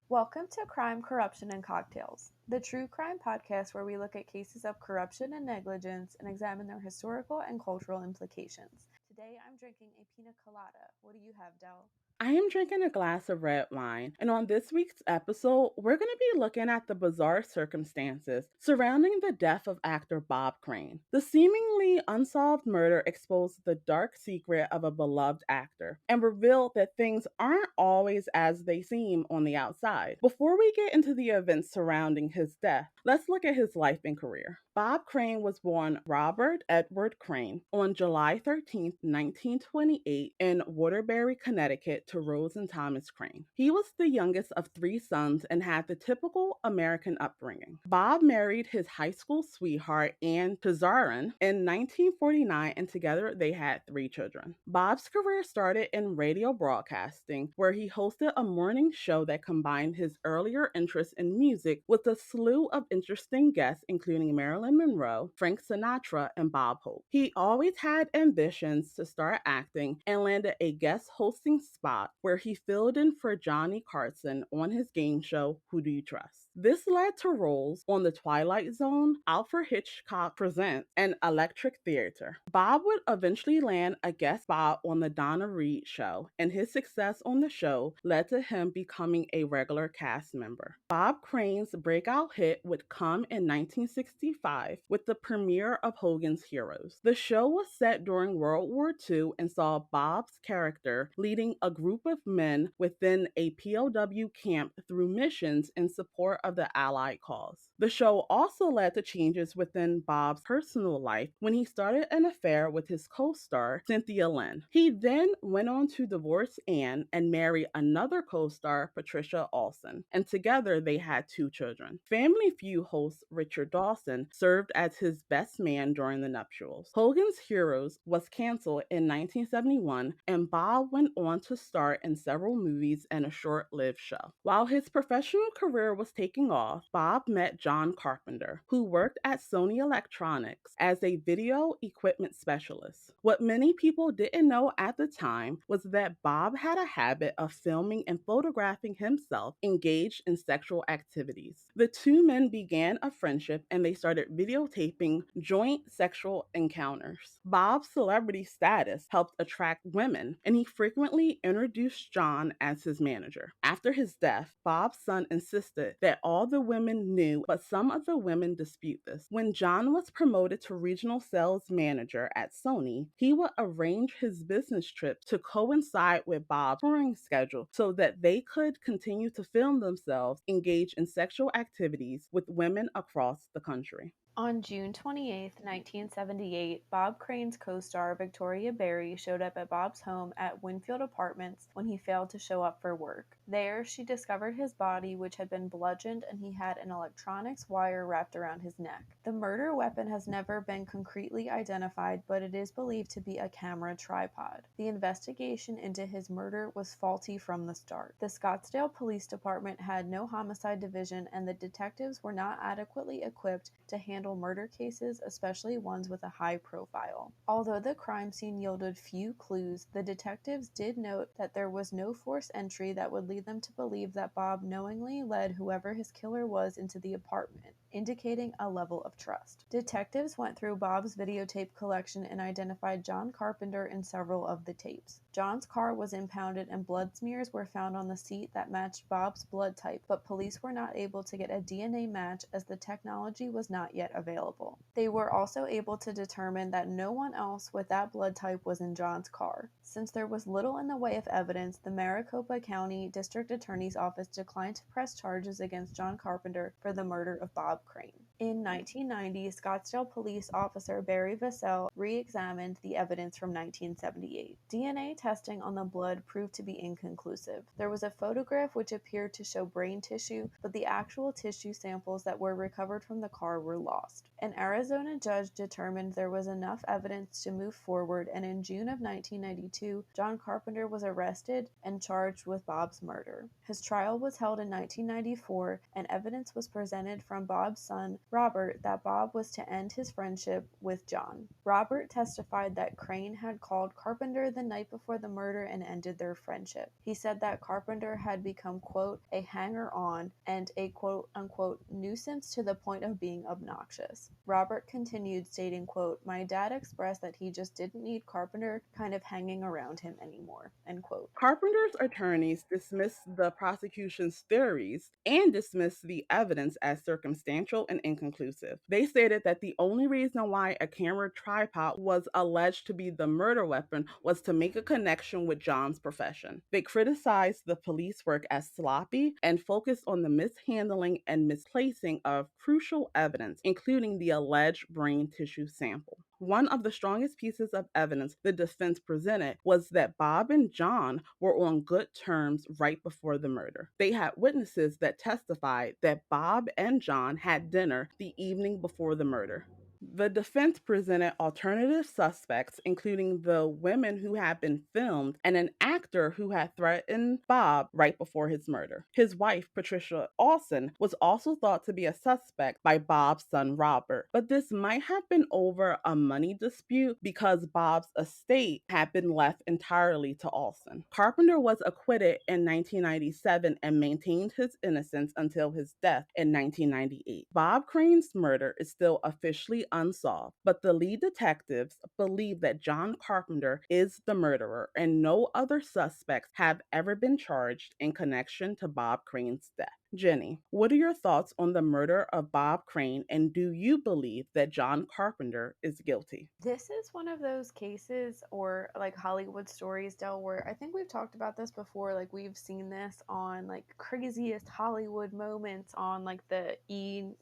Welcome to Crime, Corruption, and Cocktails, the true crime podcast where we look at cases of corruption and negligence and examine their historical and cultural implications. Today I'm drinking a pina colada. What do you have, Del? I am drinking a glass of red wine, and on this week's episode, we're going to be looking at the bizarre circumstances surrounding the death of actor Bob Crane. The seemingly unsolved murder exposed the dark secret of a beloved actor and revealed that things aren't always as they seem on the outside. Before we get into the events surrounding his death, let's look at his life and career. Bob Crane was born Robert Edward Crane on July 13, 1928, in Waterbury, Connecticut, to Rose and Thomas Crane. He was the youngest of three sons and had the typical American upbringing. Bob married his high school sweetheart, Anne Pizarin, in 1949, and together they had three children. Bob's career started in radio broadcasting, where he hosted a morning show that combined his earlier interest in music with a slew of interesting guests, including Marilyn Monroe, Frank Sinatra, and Bob Hope. He always had ambitions to start acting and landed a guest hosting spot where he filled in for Johnny Carson on his game show, Who Do You Trust? This led to roles on The Twilight Zone, Alfred Hitchcock Presents, and Electric Theater. Bob would eventually land a guest spot on The Donna Reed Show, and his success on the show led to him becoming a regular cast member. Bob Crane's breakout hit would come in 1965 with the premiere of Hogan's Heroes. The show was set during World War II and saw Bob's character leading a group of men within a POW camp through missions in support of the Allied cause. The show also led to changes within Bob's personal life when he started an affair with his co-star, Cynthia Lynn. He then went on to divorce Anne and marry another co-star, Patricia Olson, and together they had two children. Family Feud host Richard Dawson served as his best man during the nuptials. Hogan's Heroes was canceled in 1971, and Bob went on to star in several movies and a short-lived show. While his professional career was taking off, Bob met John Carpenter, who worked at Sony Electronics as a video equipment specialist. What many people didn't know at the time was that Bob had a habit of filming and photographing himself engaged in sexual activities. The two men began a friendship and they started videotaping joint sexual encounters. Bob's celebrity status helped attract women, and he frequently introduced John as his manager. After his death, Bob's son insisted that all the women knew, but some of the women dispute this. When John was promoted to regional sales manager at Sony, he would arrange his business trip to coincide with Bob's touring schedule so that they could continue to film themselves engaged in sexual activities with women across the country. On June 28, 1978, Bob Crane's co-star Victoria Berry showed up at Bob's home at Winfield Apartments when he failed to show up for work. There, she discovered his body, which had been bludgeoned, and he had an electronics wire wrapped around his neck. The murder weapon has never been concretely identified, but it is believed to be a camera tripod. The investigation into his murder was faulty from the start. The Scottsdale Police Department had no homicide division, and the detectives were not adequately equipped to handle murder cases, especially ones with a high profile. Although the crime scene yielded few clues, the detectives did note that there was no forced entry that would lead them to believe that Bob knowingly led whoever his killer was into the apartment, indicating a level of trust. Detectives went through Bob's videotape collection and identified John Carpenter in several of the tapes. John's car was impounded and blood smears were found on the seat that matched Bob's blood type, but police were not able to get a DNA match as the technology was not yet available. They were also able to determine that no one else with that blood type was in John's car. Since there was little in the way of evidence, the Maricopa County District Attorney's Office declined to press charges against John Carpenter for the murder of Bob Crane. In 1990, Scottsdale police officer Barry Vassell re-examined the evidence from 1978. DNA testing on the blood proved to be inconclusive. There was a photograph which appeared to show brain tissue, but the actual tissue samples that were recovered from the car were lost. An Arizona judge determined there was enough evidence to move forward, and in June of 1992, John Carpenter was arrested and charged with Bob's murder. His trial was held in 1994, and evidence was presented from Bob's son, Robert that Bob was to end his friendship with John. Robert testified that Crane had called Carpenter the night before the murder and ended their friendship. He said that Carpenter had become, quote, a hanger-on and a quote unquote nuisance to the point of being obnoxious. Robert continued stating, quote, my dad expressed that he just didn't need Carpenter kind of hanging around him anymore, end quote. Carpenter's attorneys dismissed the prosecution's theories and dismissed the evidence as circumstantial and inconclusive. They stated that the only reason why a camera tripod was alleged to be the murder weapon was to make a connection with John's profession. They criticized the police work as sloppy and focused on the mishandling and misplacing of crucial evidence, including the alleged brain tissue sample. One of the strongest pieces of evidence the defense presented was that Bob and John were on good terms right before the murder. They had witnesses that testified that Bob and John had dinner the evening before the murder. The defense presented alternative suspects, including the women who had been filmed and an actor who had threatened Bob right before his murder. His wife, Patricia Olson, was also thought to be a suspect by Bob's son Robert, but this might have been over a money dispute because Bob's estate had been left entirely to Olson. Carpenter was acquitted in 1997 and maintained his innocence until his death in 1998. Bob Crane's murder is still officially unsolved, but the lead detectives believe that John Carpenter is the murderer and no other suspects have ever been charged in connection to Bob Crane's death. Jenny, what are your thoughts on the murder of Bob Crane, and do you believe that John Carpenter is guilty? This is one of those cases or like Hollywood stories, Del, where I think we've talked about this before. Like we've seen this on like craziest Hollywood moments on like the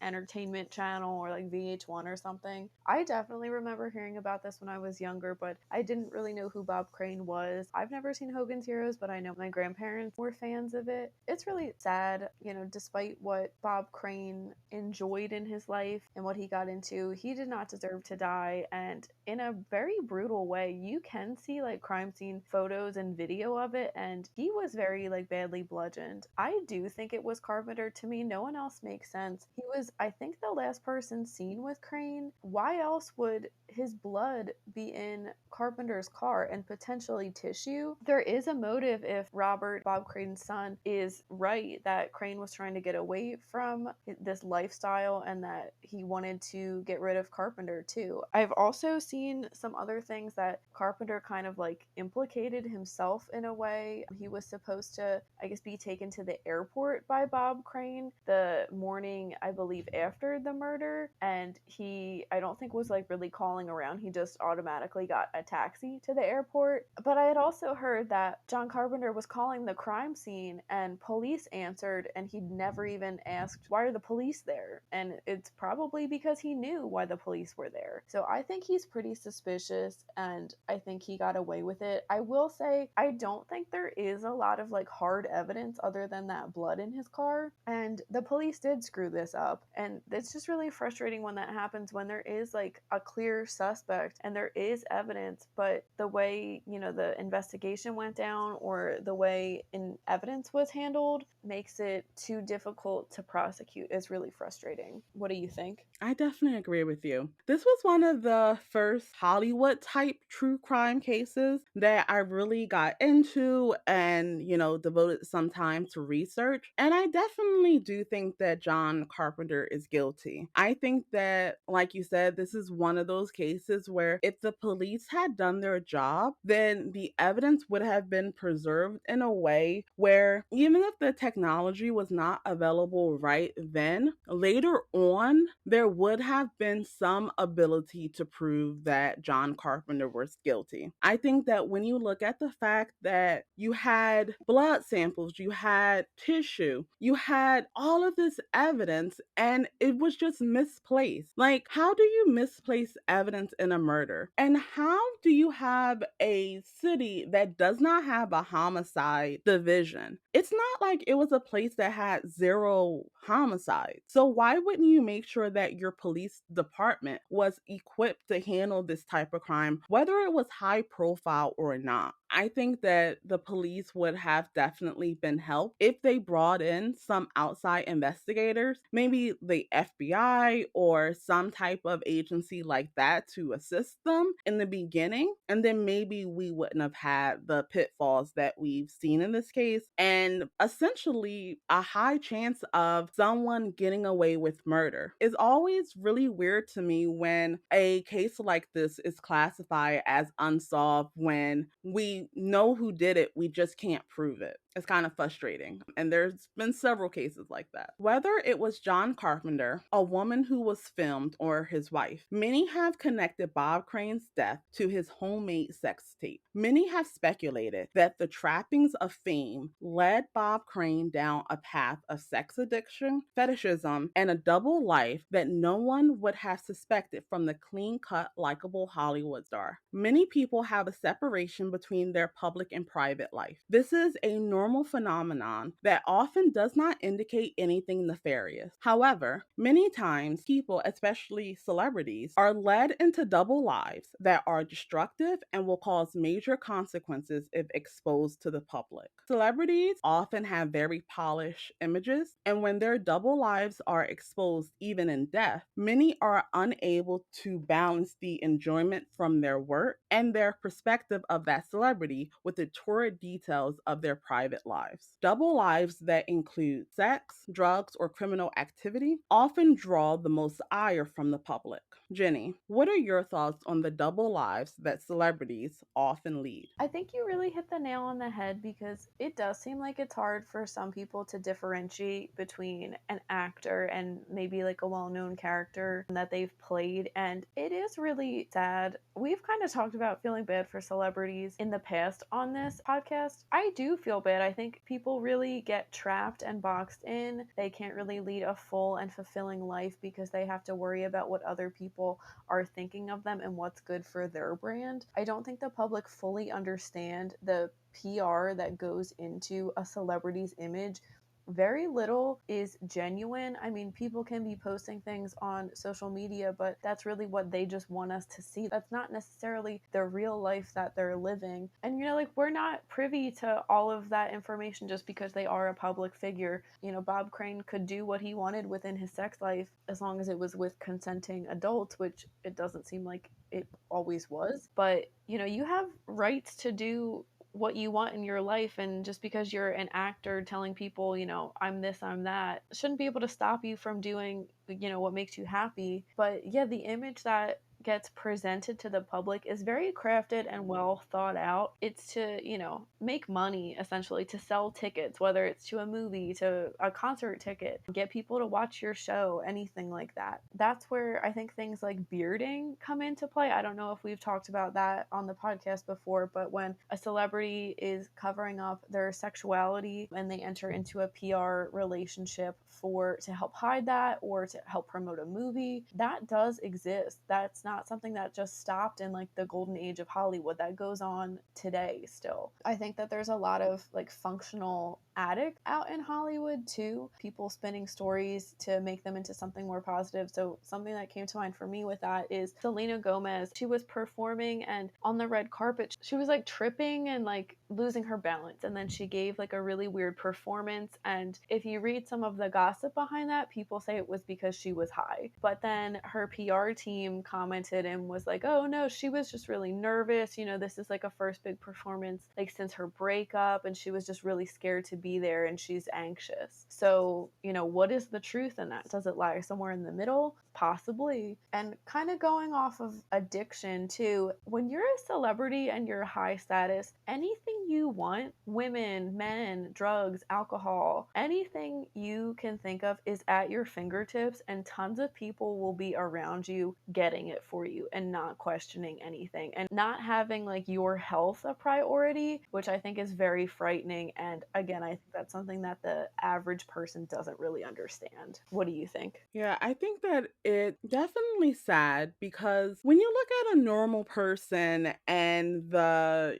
Entertainment Channel or like VH1 or something. I definitely remember hearing about this when I was younger, but I didn't really know who Bob Crane was. I've never seen Hogan's Heroes, but I know my grandparents were fans of it. It's really sad, despite what Bob Crane enjoyed in his life and what he got into, he did not deserve to die. And in a very brutal way, you can see like crime scene photos and video of it, and he was very like badly bludgeoned. I do think it was Carpenter. To me, no one else makes sense. He was, I think, the last person seen with Crane. Why else would his blood be in Carpenter's car and potentially tissue? There is a motive if Robert, Bob Crane's son, is right that Crane was trying to get away from this lifestyle and that he wanted to get rid of Carpenter too. I've also seen some other things that Carpenter kind of like implicated himself in a way. He was supposed to, I guess, be taken to the airport by Bob Crane the morning, I believe, after the murder, and I don't think was like really calling around. He just automatically got a taxi to the airport. But I had also heard that John Carpenter was calling the crime scene and police answered, and he'd never even asked, why are the police there? And it's probably because he knew why the police were there. So I think he's pretty suspicious, and I think he got away with it. I will say, I don't think there is a lot of like hard evidence other than that blood in his car, and the police did screw this up. And it's just really frustrating when that happens, when there is like a clear suspect and there is evidence, but the way, the investigation went down or the way evidence was handled makes it too difficult to prosecute. Is really frustrating. What do you think? I definitely agree with you. This was one of the first Hollywood type true crime cases that I really got into and, devoted some time to research. And I definitely do think that John Carpenter is guilty. I think that, like you said, this is one of those cases where if the police had done their job, then the evidence would have been preserved in a way where even if the technology was not available right then, later on, there would have been some ability to prove that John Carpenter was guilty. I think that when you look at the fact that you had blood samples, you had tissue, you had all of this evidence, and it was just misplaced. Like, how do you misplace evidence in a murder? And how do you have a city that does not have a homicide division? It's not like it was a place that had zero homicides. So why wouldn't you make sure that your police department was equipped to handle this type of crime, whether it was high profile or not? I think that the police would have definitely been helped if they brought in some outside investigators, maybe the FBI or some type of agency like that to assist them in the beginning. And then maybe we wouldn't have had the pitfalls that we've seen in this case. And essentially, a high chance of someone getting away with murder is always really weird to me when a case like this is classified as unsolved when we know who did it, we just can't prove it. It's kind of frustrating. And there's been several cases like that. Whether it was John Carpenter, a woman who was filmed, or his wife, many have connected Bob Crane's death to his homemade sex tape. Many have speculated that the trappings of fame led Bob Crane down a path of sex addiction, fetishism, and a double life that no one would have suspected from the clean-cut, likable Hollywood star. Many people have a separation between their public and private life. This is a normal phenomenon that often does not indicate anything nefarious. However, many times people, especially celebrities, are led into double lives that are destructive and will cause major consequences if exposed to the public. Celebrities often have very polished images, and when their double lives are exposed even in death, many are unable to balance the enjoyment from their work and their perspective of that celebrity with the torrid details of their private lives. Double lives that include sex, drugs, or criminal activity often draw the most ire from the public. Jenny, what are your thoughts on the double lives that celebrities often lead? I think you really hit the nail on the head because it does seem like it's hard for some people to differentiate between an actor and maybe like a well known character that they've played. And it is really sad. We've kind of talked about feeling bad for celebrities in the past on this podcast. I do feel bad. I think people really get trapped and boxed in. They can't really lead a full and fulfilling life because they have to worry about what other people are thinking of them and what's good for their brand. I don't think the public fully understand the PR that goes into a celebrity's image. Very little is genuine. I mean, people can be posting things on social media, but that's really what they just want us to see. That's not necessarily the real life that they're living. And, like, we're not privy to all of that information just because they are a public figure. Bob Crane could do what he wanted within his sex life as long as it was with consenting adults, which it doesn't seem like it always was. But, you have rights to do what you want in your life, and just because you're an actor telling people, I'm this, I'm that, shouldn't be able to stop you from doing, what makes you happy. But yeah, the image that gets presented to the public is very crafted and well thought out. It's to, make money, essentially, to sell tickets, whether it's to a movie, to a concert ticket, get people to watch your show, anything like that. That's where I think things like bearding come into play. I don't know if we've talked about that on the podcast before, but when a celebrity is covering up their sexuality and they enter into a PR relationship to help hide that or to help promote a movie, that does exist. That's not something that just stopped in like the golden age of Hollywood. That goes on today still. I think that there's a lot of like functional addicts out in Hollywood too. People spinning stories to make them into something more positive. So something that came to mind for me with that is Selena Gomez. She was performing, and on the red carpet, she was like tripping and like losing her balance. And then she gave like a really weird performance. And if you read some of the gossip behind that, people say it was because she was high. But then her PR team commented and was like, oh no, she was just really nervous. This is like a first big performance like since her breakup, and she was just really scared to be there and she's anxious. So, what is the truth in that? Does it lie somewhere in the middle? Possibly. And kind of going off of addiction too, when you're a celebrity and you're high status, anything you want, women, men, drugs, alcohol, anything you can think of is at your fingertips, and tons of people will be around you getting it for you and not questioning anything and not having like your health a priority, which I think is very frightening. And again, I think that's something that the average person doesn't really understand. What do you think? Yeah, I think that it definitely sad because when you look at a normal person and the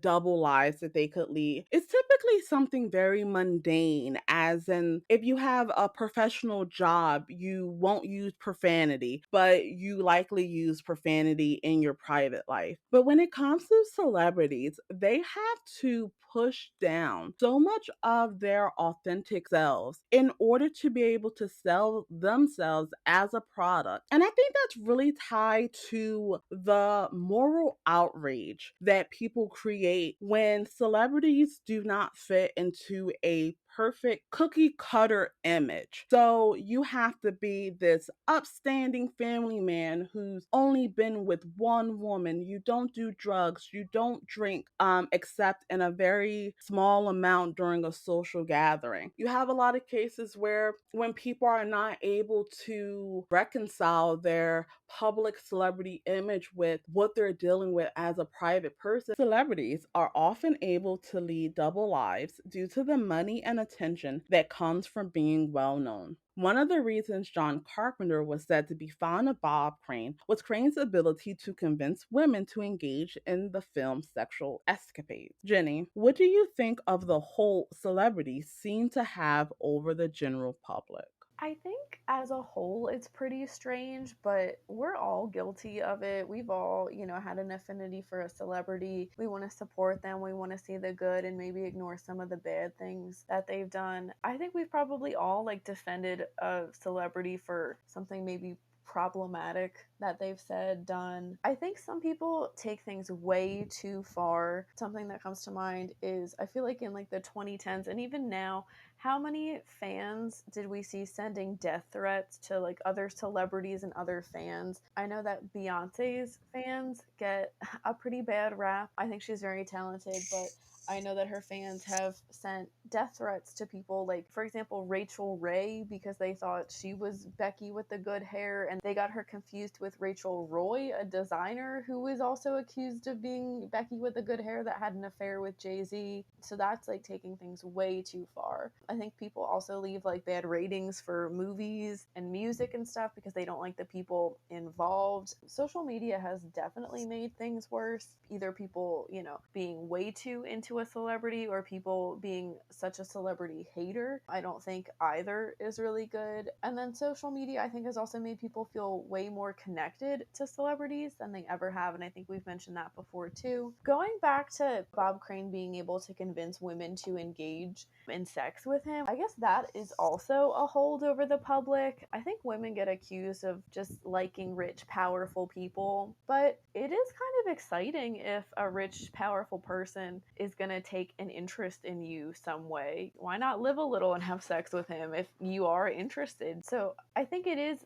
double lives that they could lead, it's typically something very mundane, as in if you have a professional job, you won't use profanity, but you likely use profanity in your private life. But when it comes to celebrities, they have to push down so much of their authentic selves in order to be able to sell themselves as a product. And I think that's really tied to the moral outrage that people create when celebrities do not fit into a perfect cookie cutter image. So you have to be this upstanding family man who's only been with one woman. You don't do drugs, you don't drink except in a very small amount during a social gathering. You have a lot of cases where when people are not able to reconcile their public celebrity image with what they're dealing with as a private person, celebrities are often able to lead double lives due to the money and attention that comes from being well known. One of the reasons John Carpenter was said to be fond of Bob Crane was Crane's ability to convince women to engage in the film's sexual escapades. Jenny, what do you think of the hold celebrities seem to have over the general public? I think as a whole, it's pretty strange, but we're all guilty of it. We've all, had an affinity for a celebrity. We want to support them. We want to see the good and maybe ignore some of the bad things that they've done. I think we've probably all defended a celebrity for something maybe problematic that they've said, done. I think some people take things way too far. Something that comes to mind is I feel like in the 2010s and even now, how many fans did we see sending death threats to other celebrities and other fans? I know that Beyonce's fans get a pretty bad rap. I think she's very talented, but I know that her fans have sent death threats to people, for example, Rachel Ray, because they thought she was Becky with the good hair, and they got her confused with Rachel Roy, a designer who was also accused of being Becky with the good hair that had an affair with Jay-Z. So that's taking things way too far. I think people also leave bad ratings for movies and music and stuff because they don't like the people involved. Social media has definitely made things worse. Either people, being way too into a celebrity or people being such a celebrity hater. I don't think either is really good. And then social media, I think, has also made people feel way more connected to celebrities than they ever have. And I think we've mentioned that before too. Going back to Bob Crane being able to convince women to engage in sex with him, I guess that is also a hold over the public. I think women get accused of just liking rich, powerful people, but it is kind of exciting if a rich, powerful person is going to take an interest in you some way. Why not live a little and have sex with him if you are interested? So I think it is,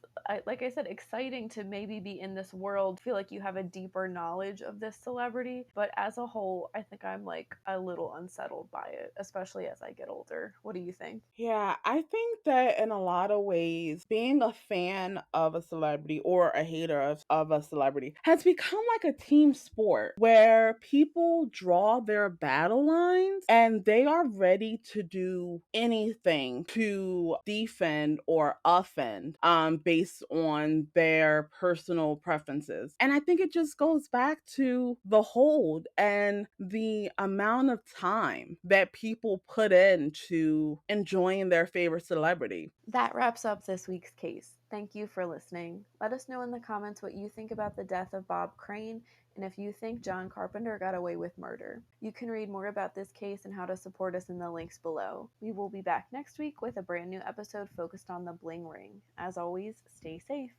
like I said, exciting to maybe be in this world, feel like you have a deeper knowledge of this celebrity. But as a whole, I think I'm a little unsettled by it, especially as I get older. What do you think? Yeah, I think that in a lot of ways, being a fan of a celebrity or a hater of a celebrity has become like a team sport where people draw their battle lines and they are ready to do anything to defend or offend based on their personal preferences. And I think it just goes back to the hold and the amount of time that people put into enjoying their favorite celebrity. That wraps up this week's case. Thank you for listening. Let us know in the comments what you think about the death of Bob Crane and if you think John Carpenter got away with murder. You can read more about this case and how to support us in the links below. We will be back next week with a brand new episode focused on the bling ring. As always, stay safe.